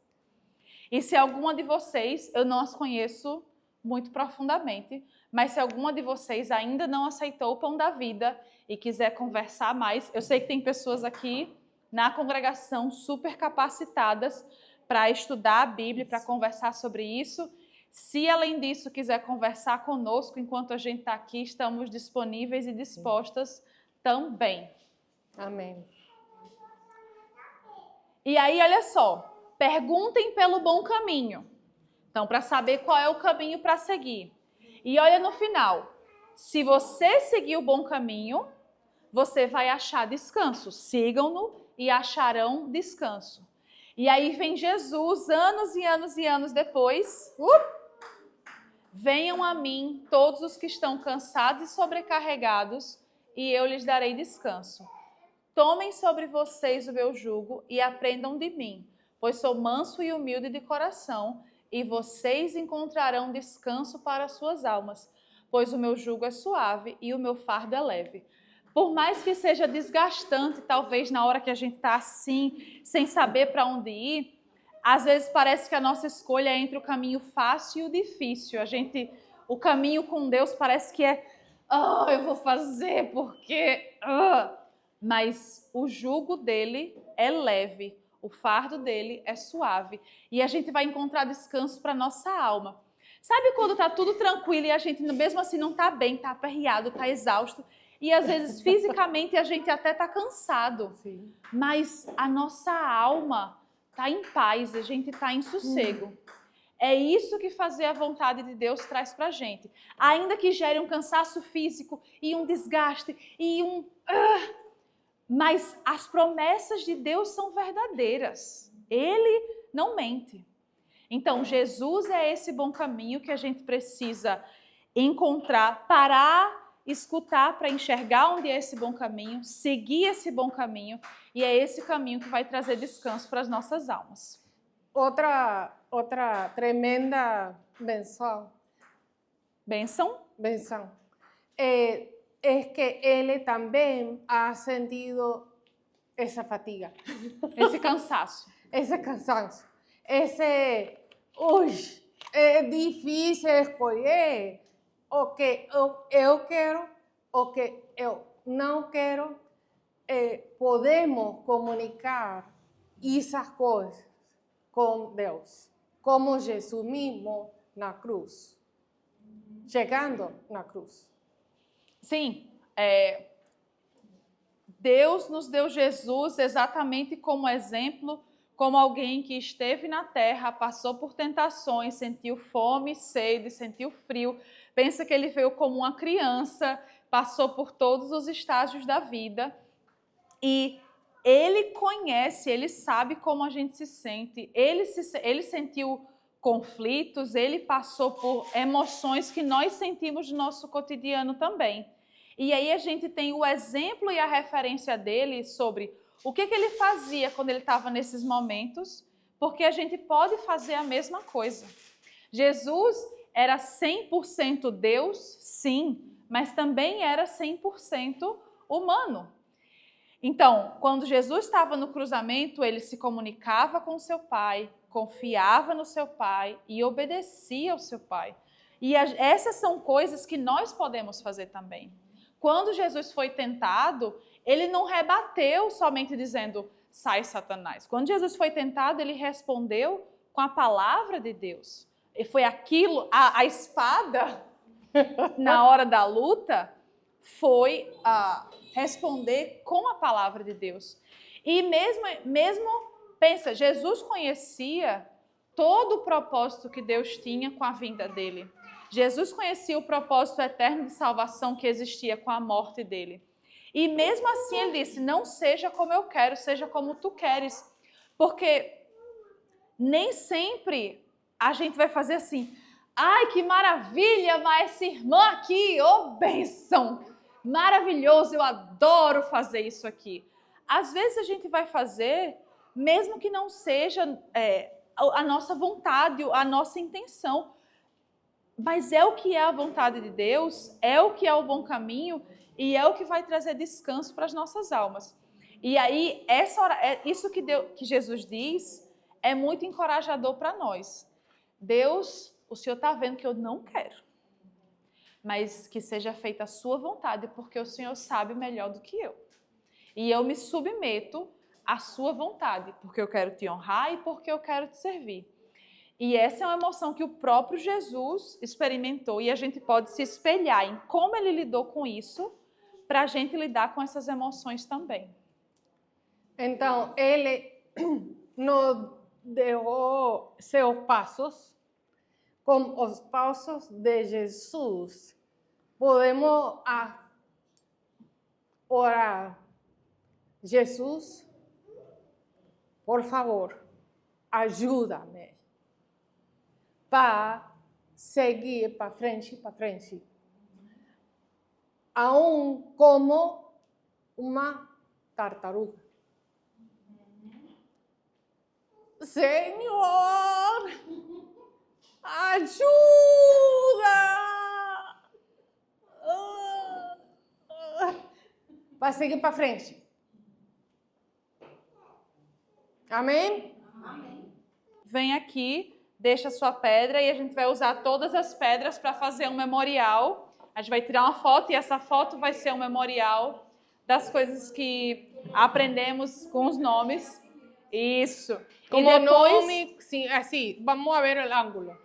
E se alguma de vocês, eu não as conheço muito profundamente, mas se alguma de vocês ainda não aceitou o pão da vida e quiser conversar mais, eu sei que tem pessoas aqui na congregação super capacitadas para estudar a Bíblia, para conversar sobre isso. Se, além disso, quiser conversar conosco enquanto a gente está aqui, estamos disponíveis e dispostas também. Amém. E aí, olha só, perguntem pelo bom caminho. Então, para saber qual é o caminho para seguir. E olha no final, se você seguir o bom caminho, você vai achar descanso. Sigam-no e acharão descanso. E aí vem Jesus, anos e anos e anos depois. Venham a mim todos os que estão cansados e sobrecarregados, e eu lhes darei descanso. Tomem sobre vocês o meu jugo e aprendam de mim, pois sou manso e humilde de coração, e vocês encontrarão descanso para as suas almas, pois o meu jugo é suave e o meu fardo é leve. Por mais que seja desgastante, talvez na hora que a gente está assim, sem saber para onde ir, às vezes parece que a nossa escolha é entre o caminho fácil e o difícil. O caminho com Deus parece que é, eu vou fazer porque... Mas o jugo dele é leve, o fardo dele é suave. E a gente vai encontrar descanso para nossa alma. Sabe quando está tudo tranquilo e a gente mesmo assim não está bem, está aperreado, está exausto? E às vezes fisicamente a gente até está cansado. Sim. Mas a nossa alma está em paz, a gente está em sossego. É isso que fazer a vontade de Deus traz para a gente. Ainda que gere um cansaço físico e um desgaste e mas as promessas de Deus são verdadeiras. Ele não mente. Então, Jesus é esse bom caminho que a gente precisa encontrar, parar, escutar para enxergar onde é esse bom caminho, seguir esse bom caminho, e é esse caminho que vai trazer descanso para as nossas almas. Outra tremenda benção. Benção? Es que él también ha sentido esa fatiga. Esse cansaço. Ese cansancio. É difícil escolher o que eu quero, o que eu não quero. Podemos comunicar esas coisas com Deus, como Jesus mismo na cruz, chegando na cruz. Sim, Deus nos deu Jesus exatamente como exemplo, como alguém que esteve na terra, passou por tentações, sentiu fome, sede, sentiu frio. Pensa que ele veio como uma criança, passou por todos os estágios da vida e ele conhece, ele sabe como a gente se sente, ele sentiu conflitos, ele passou por emoções que nós sentimos no nosso cotidiano também. E aí a gente tem o exemplo e a referência dele sobre o que ele fazia quando ele estava nesses momentos, porque a gente pode fazer a mesma coisa. Jesus era 100% Deus, sim, mas também era 100% humano. Então, quando Jesus estava no cruzamento, ele se comunicava com seu Pai, confiava no seu Pai e obedecia ao seu Pai. E essas são coisas que nós podemos fazer também. Quando Jesus foi tentado, ele não rebateu somente dizendo, sai Satanás. Quando Jesus foi tentado, ele respondeu com a palavra de Deus. E foi aquilo, a espada, na hora da luta, foi responder com a palavra de Deus. E mesmo, pensa, Jesus conhecia todo o propósito que Deus tinha com a vinda dele. Jesus conhecia o propósito eterno de salvação que existia com a morte dele. E mesmo assim ele disse, não seja como eu quero, seja como tu queres. Porque nem sempre a gente vai fazer assim, ai que maravilha, mas essa irmã aqui, ô bênção, maravilhoso, eu adoro fazer isso aqui. Às vezes a gente vai fazer, mesmo que não seja a nossa vontade, a nossa intenção, mas é o que é a vontade de Deus, é o que é o bom caminho e é o que vai trazer descanso para as nossas almas. E aí, isso que Jesus diz é muito encorajador para nós. Deus, o Senhor está vendo que eu não quero, mas que seja feita a sua vontade, porque o Senhor sabe melhor do que eu. E eu me submeto à sua vontade, porque eu quero te honrar e porque eu quero te servir. E essa é uma emoção que o próprio Jesus experimentou e a gente pode se espelhar em como ele lidou com isso para a gente lidar com essas emoções também. Então, ele nos deu seus passos, com os passos de Jesus. Podemos orar. Jesus, por favor, ajuda-me para seguir para frente, aún como uma tartaruga. Senhor, ajuda! Para seguir para frente. Amém? Amém. Vem aqui, deixa a sua pedra e a gente vai usar todas as pedras para fazer um memorial. A gente vai tirar uma foto e essa foto vai ser um memorial das coisas que aprendemos com os nomes. Isso. Como e depois, nome, sim, assim, vamos a ver o ângulo.